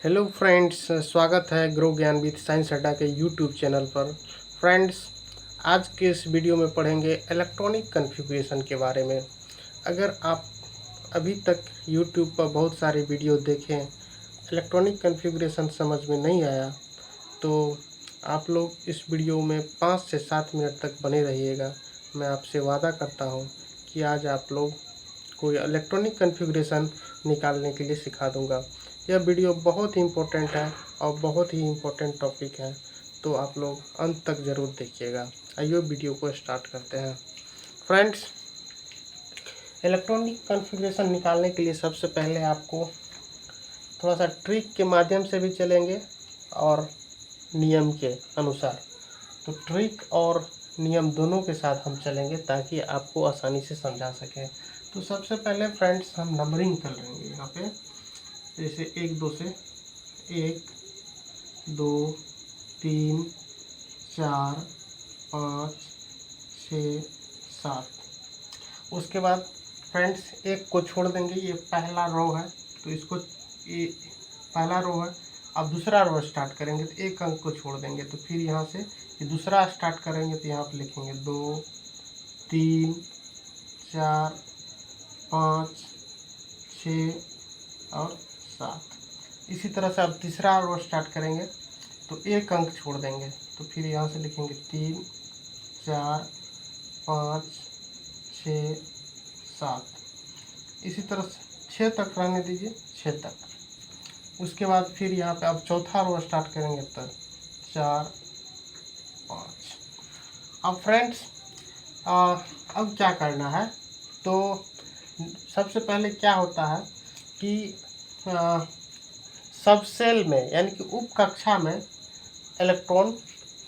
Hello friends, स्वागत है grow ज्ञान विद साइंस अड्डा के यूट्यूब चैनल पर। फ्रेंड्स, आज के इस वीडियो में पढ़ेंगे इलेक्ट्रॉनिक कॉन्फ़िगरेशन के बारे में। अगर आप अभी तक यूट्यूब पर बहुत सारे वीडियो देखें, इलेक्ट्रॉनिक कॉन्फ़िगरेशन समझ में नहीं आया तो आप लोग इस वीडियो में 5 से 7 मिनट तक बने रहिएगा। मैं आपसे वादा करता हूँ कि आज आप लोग कोई इलेक्ट्रॉनिक कॉन्फ़िगरेशन निकालने के लिए सिखा दूंगा। यह वीडियो बहुत ही इम्पोर्टेंट है और बहुत ही इम्पोर्टेंट टॉपिक है, तो आप लोग अंत तक ज़रूर देखिएगा। आइए वीडियो को स्टार्ट करते हैं। फ्रेंड्स, इलेक्ट्रॉनिक कॉन्फ़िगरेशन निकालने के लिए सबसे पहले आपको थोड़ा सा ट्रिक के माध्यम से भी चलेंगे और नियम के अनुसार। तो ट्रिक और नियम दोनों के साथ हम चलेंगे ताकि आपको आसानी से समझा सकें। तो सबसे पहले फ्रेंड्स, हम नंबरिंग कर लेंगे यहाँ पे। जैसे 1 2 से 1 2 3 4 5 6 7। उसके बाद फ्रेंड्स एक को छोड़ देंगे, ये पहला रो है तो इसको, ये पहला रो है। अब दूसरा रो स्टार्ट करेंगे तो एक अंक को छोड़ देंगे, तो फिर यहाँ से ये दूसरा स्टार्ट करेंगे तो यहाँ पे लिखेंगे 2 3 4 5 6 और 7। इसी तरह से अब तीसरा रो स्टार्ट करेंगे तो एक अंक छोड़ देंगे, तो फिर यहाँ से लिखेंगे 3 4 5 6 7। इसी तरह से 6 तक रहने दीजिए, 6 तक। उसके बाद फिर यहाँ पे अब चौथा रो स्टार्ट करेंगे तो 4 5। अब फ्रेंड्स, अब क्या करना है, तो सबसे पहले क्या होता है कि सब सेल में यानी कि उप कक्षा में इलेक्ट्रॉन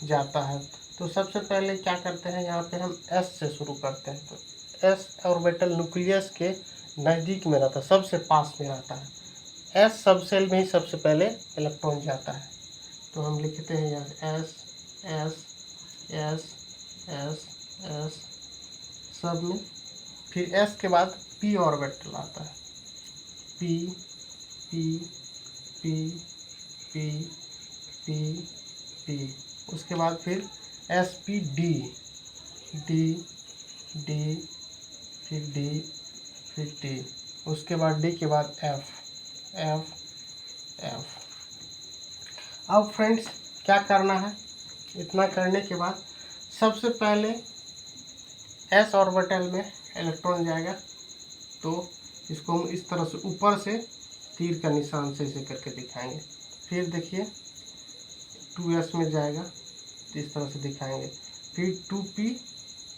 जाता है। तो सबसे पहले क्या करते हैं, यहाँ पे हम एस से शुरू करते हैं। तो एस ऑर्बिटल न्यूक्लियस के नज़दीक में रहता है, सबसे पास में रहता है। एस सब सेल में ही सबसे पहले इलेक्ट्रॉन जाता है। तो हम लिखते हैं यहाँ S S S S S सब में। फिर एस के बाद पी ऑर्बिटल आता है, P P P P P P. उसके बाद फिर S P D D D फिर डी फिर डी। उसके बाद डी के बाद एफ एफ एफ। अब फ्रेंड्स, क्या करना है, इतना करने के बाद सबसे पहले एस ऑर्बिटल में इलेक्ट्रॉन जाएगा, तो इसको हम इस तरह से ऊपर से तीर का निशान से ऐसे करके दिखाएंगे। फिर देखिए 2s में जाएगा तो इस तरह से दिखाएंगे। फिर 2p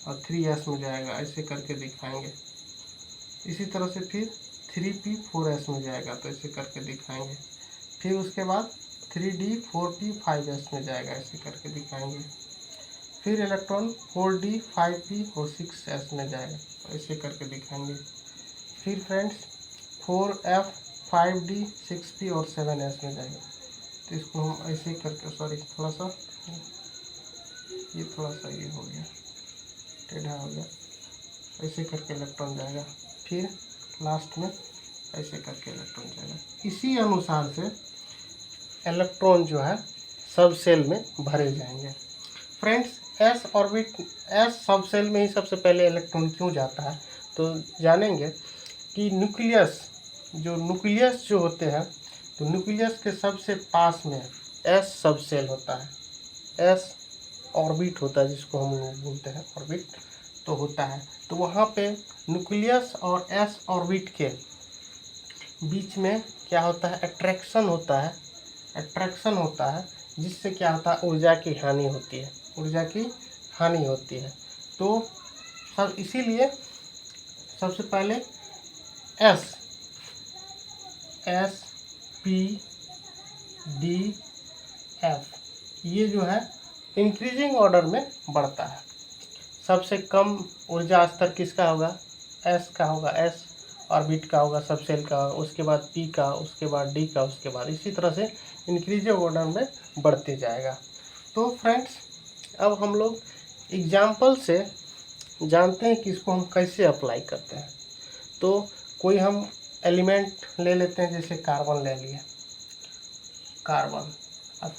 और 3s में जाएगा, ऐसे करके दिखाएंगे। इसी तरह से फिर 3p 4s में जाएगा तो ऐसे करके दिखाएंगे। फिर उसके बाद 3d 4p 5s में जाएगा, ऐसे करके दिखाएंगे। फिर इलेक्ट्रॉन 4d 5p और 6s में जाएगा, ऐसे करके दिखाएंगे। फिर फ्रेंड्स 4f 5d 6p और 7s में जाएगा, तो इसको हम ऐसे करके, सॉरी थोड़ा सा ये हो गया, टेढ़ा हो गया। ऐसे करके इलेक्ट्रॉन जाएगा, फिर लास्ट में ऐसे करके इलेक्ट्रॉन जाएगा। इसी अनुसार से इलेक्ट्रॉन जो है सब सेल में भरे जाएंगे। फ्रेंड्स, एस ऑर्बिट एस सब सेल में ही सबसे पहले इलेक्ट्रॉन क्यों जाता है, तो जानेंगे कि न्यूक्लियस जो होते हैं, तो न्यूक्लियस के सबसे पास में एस सब सेल होता है, एस ऑर्बिट होता है, जिसको हम लोग बोलते हैं ऑर्बिट, तो होता है। तो वहाँ पे न्यूक्लियस और एस ऑर्बिट के बीच में क्या होता है, अट्रैक्शन होता है, जिससे क्या होता है, ऊर्जा की हानि होती है। तो सब इसीलिए सबसे पहले S S P D F ये जो है इंक्रीजिंग ऑर्डर में बढ़ता है। सबसे कम ऊर्जा स्तर किसका होगा, एस का होगा, एस ऑर्बिट का होगा, सब सेल का, उसके बाद पी का, उसके बाद डी का, उसके बाद इसी तरह से इंक्रीजिंग ऑर्डर में बढ़ते जाएगा। तो फ्रेंड्स, अब हम लोग एग्जाम्पल से जानते हैं कि इसको हम कैसे अप्लाई करते हैं। तो कोई हम एलिमेंट ले लेते हैं, जैसे कार्बन ले लिया, कार्बन। अब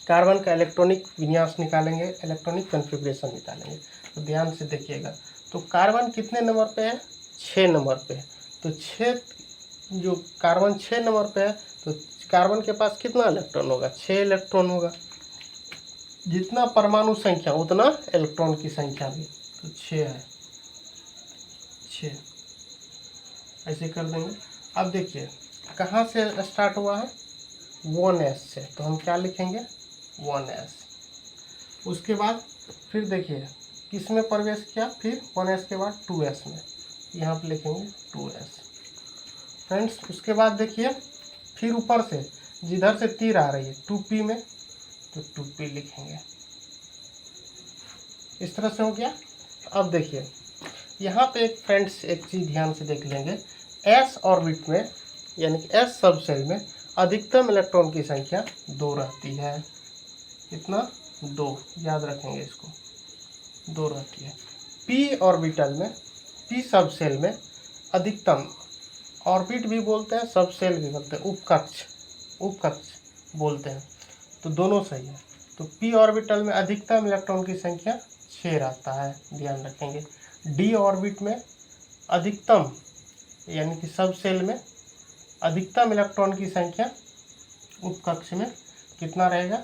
कार्बन का इलेक्ट्रॉनिक विन्यास निकालेंगे, इलेक्ट्रॉनिक कन्फिग्रेशन निकालेंगे। तो ध्यान से देखिएगा। तो कार्बन कितने नंबर पे है? 6 नंबर पे है। तो 6, जो कार्बन 6 नंबर पे है, तो कार्बन के पास कितना इलेक्ट्रॉन होगा? 6 इलेक्ट्रॉन होगा। जितना परमाणु संख्या उतना इलेक्ट्रॉन की संख्या भी, तो 6 है, 6 ऐसे कर देंगे। अब देखिए कहाँ से स्टार्ट हुआ है? 1s से, तो हम क्या लिखेंगे? 1s। उसके बाद फिर देखिए किस में प्रवेश किया? फिर 1s के बाद 2s में, यहाँ पे लिखेंगे 2s फ्रेंड्स। उसके बाद देखिए फिर ऊपर से जिधर से तीर आ रही है 2p में, तो 2p लिखेंगे। इस तरह से हो गया। अब देखिए यहाँ पे एक फ्रेंड्स एक चीज़ ध्यान से देख लेंगे। s ऑर्बिट में यानी कि s सब सेल में अधिकतम इलेक्ट्रॉन की संख्या 2 रहती है। कितना? 2, याद रखेंगे इसको, 2 रहती है। p ऑर्बिटल में, p सब सेल में अधिकतम, ऑर्बिट भी बोलते हैं, सब सेल भी बोलते हैं, उपकक्ष बोलते हैं, तो दोनों सही है। तो p ऑर्बिटल में अधिकतम इलेक्ट्रॉन की संख्या 6 रहता है, ध्यान रखेंगे। d ऑर्बिट में अधिकतम यानी कि सब सेल में अधिकतम इलेक्ट्रॉन की संख्या उपकक्ष में कितना रहेगा?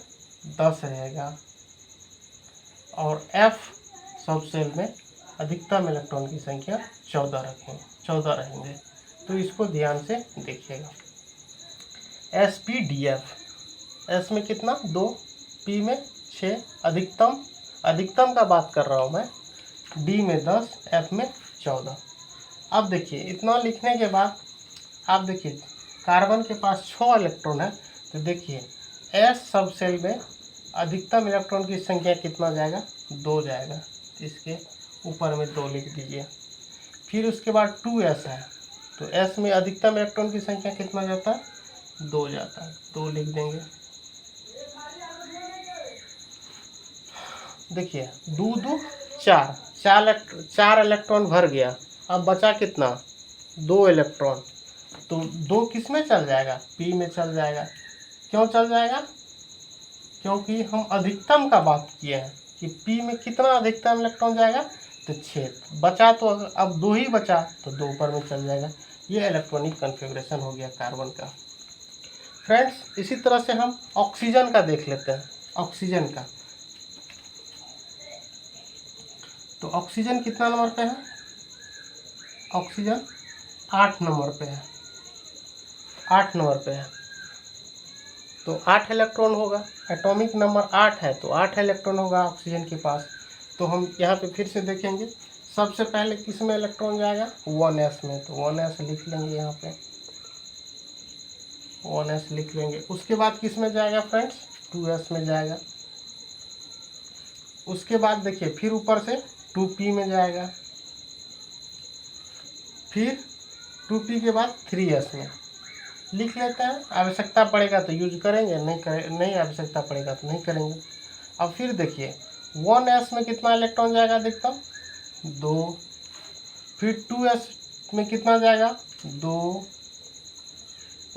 10 रहेगा। और f सब सेल में अधिकतम इलेक्ट्रॉन की संख्या 14 रहेंगे। तो इसको ध्यान से देखिएगा। sp-df, s में कितना? 2, p में 6, अधिकतम का बात कर रहा हूँ मैं, d में 10, f में 14। अब देखिए इतना लिखने के बाद आप देखिए कार्बन के पास 6 इलेक्ट्रॉन है, तो देखिए s सब सेल में अधिकतम इलेक्ट्रॉन की संख्या कितना जाएगा? 2 जाएगा। इसके ऊपर में 2 लिख दीजिए। फिर उसके बाद 2s है, तो s में अधिकतम इलेक्ट्रॉन की संख्या कितना जाता है? 2 जाता है, 2 लिख देंगे। देखिए 2 2 4, 4 इलेक्ट्रॉन भर गया। अब बचा कितना? 2 इलेक्ट्रॉन। तो 2 किस में चल जाएगा? p में चल जाएगा। क्यों चल जाएगा? क्योंकि हम अधिकतम का बात किए हैं कि p में कितना अधिकतम इलेक्ट्रॉन जाएगा? तो 6 बचा, तो अब 2 ही बचा, तो 2 ऊपर में चल जाएगा। ये इलेक्ट्रॉनिक कन्फिग्रेशन हो गया कार्बन का। फ्रेंड्स इसी तरह से हम ऑक्सीजन का देख लेते हैं। ऑक्सीजन का, तो ऑक्सीजन कितना नंबर पे है? ऑक्सीजन 8 नंबर पे है, 8 नंबर पे है। तो 8 इलेक्ट्रॉन होगा, एटॉमिक नंबर 8 है, तो 8 इलेक्ट्रॉन होगा ऑक्सीजन के पास। तो हम यहाँ पे फिर से देखेंगे, सबसे पहले किस में इलेक्ट्रॉन जाएगा? 1s में, तो 1s लिख लेंगे यहाँ पे, 1s लिख लेंगे। उसके बाद किस में जाएगा फ्रेंड्स? 2s में जाएगा। उसके बाद देखिए फिर ऊपर से 2p में जाएगा, फिर 2p के बाद 3s में लिख लेते हैं। आवश्यकता पड़ेगा तो यूज करेंगे, नहीं आवश्यकता पड़ेगा तो नहीं करेंगे। अब फिर देखिए 1s में कितना इलेक्ट्रॉन जाएगा अधिकतम? 2। फिर 2s में कितना जाएगा? 2।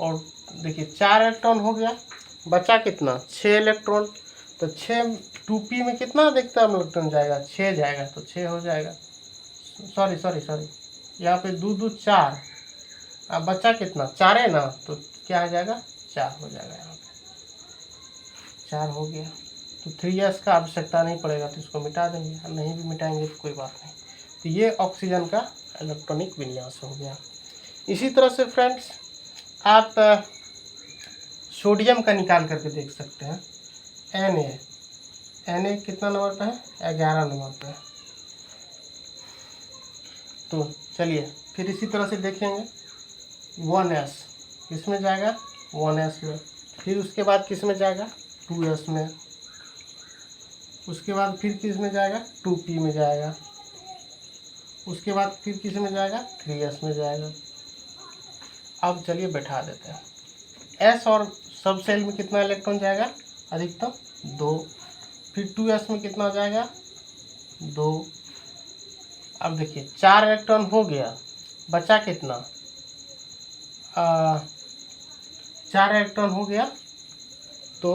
और देखिए 4 इलेक्ट्रॉन हो गया, बचा कितना? 6 इलेक्ट्रॉन। तो 2p में कितना अधिकतम इलेक्ट्रॉन जाएगा? 6 जाएगा, तो 6 हो जाएगा। सॉरी यहाँ पे 2 2 4, अब बचा कितना? 4 है ना, तो क्या आ जाएगा? 4 हो जाएगा। यहाँ पे 4 हो गया। तो 3s का आवश्यकता नहीं पड़ेगा, तो इसको मिटा देंगे, नहीं भी मिटाएंगे तो कोई बात नहीं। तो ये ऑक्सीजन का इलेक्ट्रॉनिक विन्यास हो गया। इसी तरह से फ्रेंड्स आप सोडियम का निकाल करके देख सकते हैं। Na कितना नंबर पे है? 11 नंबर पे है। तो चलिए फिर इसी तरह से देखेंगे 1s किस में जाएगा? 1s में। फिर उसके बाद किस में जाएगा? 2s में। उसके बाद फिर किस में जाएगा? 2p में जाएगा। उसके बाद फिर किस में जाएगा? 3s में जाएगा। अब चलिए बैठा देते हैं। s और सब सेल में कितना इलेक्ट्रॉन जाएगा अधिकतम? 2। फिर 2s में कितना जाएगा? 2। अब देखिए 4 इलेक्ट्रॉन हो गया, बचा कितना? 4 इलेक्ट्रॉन हो गया तो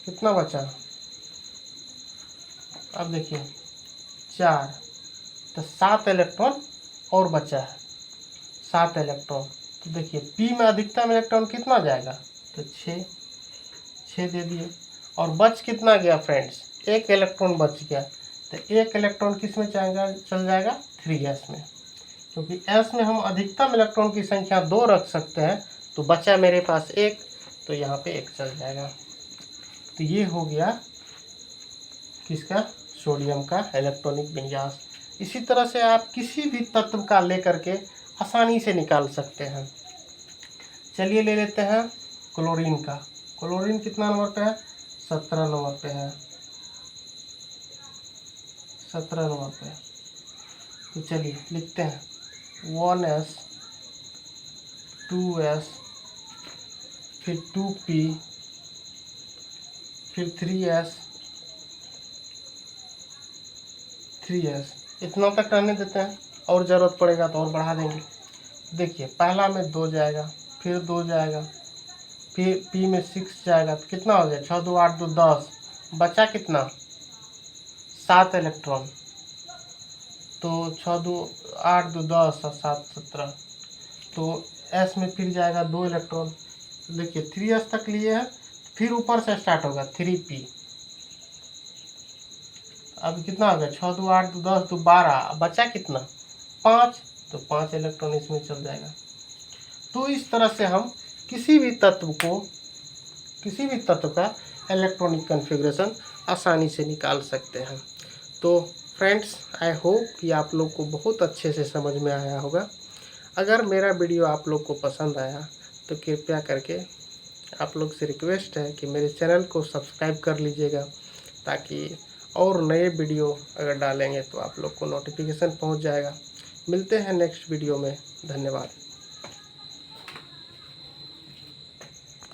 कितना बचा, अब देखिए 4, तो 7 इलेक्ट्रॉन और बचा है, 7 इलेक्ट्रॉन। तो देखिए पी में अधिकतम इलेक्ट्रॉन कितना जाएगा, तो 6 दे दिए। और बच कितना गया फ्रेंड्स, 1 इलेक्ट्रॉन बच गया। तो 1 इलेक्ट्रॉन किस में चल जाएगा, 3s में, क्योंकि s में हम अधिकतम इलेक्ट्रॉन की संख्या 2 रख सकते हैं। तो बचा मेरे पास 1, तो यहाँ पे 1 चल जाएगा। तो ये हो गया किसका, सोडियम का इलेक्ट्रॉनिक विन्यास। इसी तरह से आप किसी भी तत्व का लेकर के आसानी से निकाल सकते हैं। चलिए ले लेते हैं क्लोरीन का। क्लोरीन कितना नंबर पे है, 17 नंबर पे है, 17 नंबर पे। तो चलिए लिखते हैं 1s 2s फिर 2p फिर 3s 3s, इतना तक रहने देते हैं, और ज़रूरत पड़ेगा तो और बढ़ा देंगे। देखिए पहला में 2 जाएगा, फिर 2 जाएगा, फिर p में 6 जाएगा, तो कितना हो गया, 6 2 8 2 10, बचा कितना, 7 इलेक्ट्रॉन। तो 6 2 8 2 10 और 7 17, तो s में फिर जाएगा 2 इलेक्ट्रॉन। देखिए 3s तक लिए हैं, फिर ऊपर से स्टार्ट होगा 3p। अब कितना हो गया, 6 2 8 2 10 2 12, बचा कितना, 5, तो 5 इलेक्ट्रॉन इसमें चल जाएगा। तो इस तरह से हम किसी भी तत्व का इलेक्ट्रॉनिक कॉन्फ़िगरेशन आसानी से निकाल सकते हैं। तो फ्रेंड्स, आई होप कि आप लोग को बहुत अच्छे से समझ में आया होगा। अगर मेरा वीडियो आप लोग को पसंद आया तो कृपया करके आप लोग से रिक्वेस्ट है कि मेरे चैनल को सब्सक्राइब कर लीजिएगा, ताकि और नए वीडियो अगर डालेंगे तो आप लोग को नोटिफिकेशन पहुंच जाएगा। मिलते हैं नेक्स्ट वीडियो में, धन्यवाद।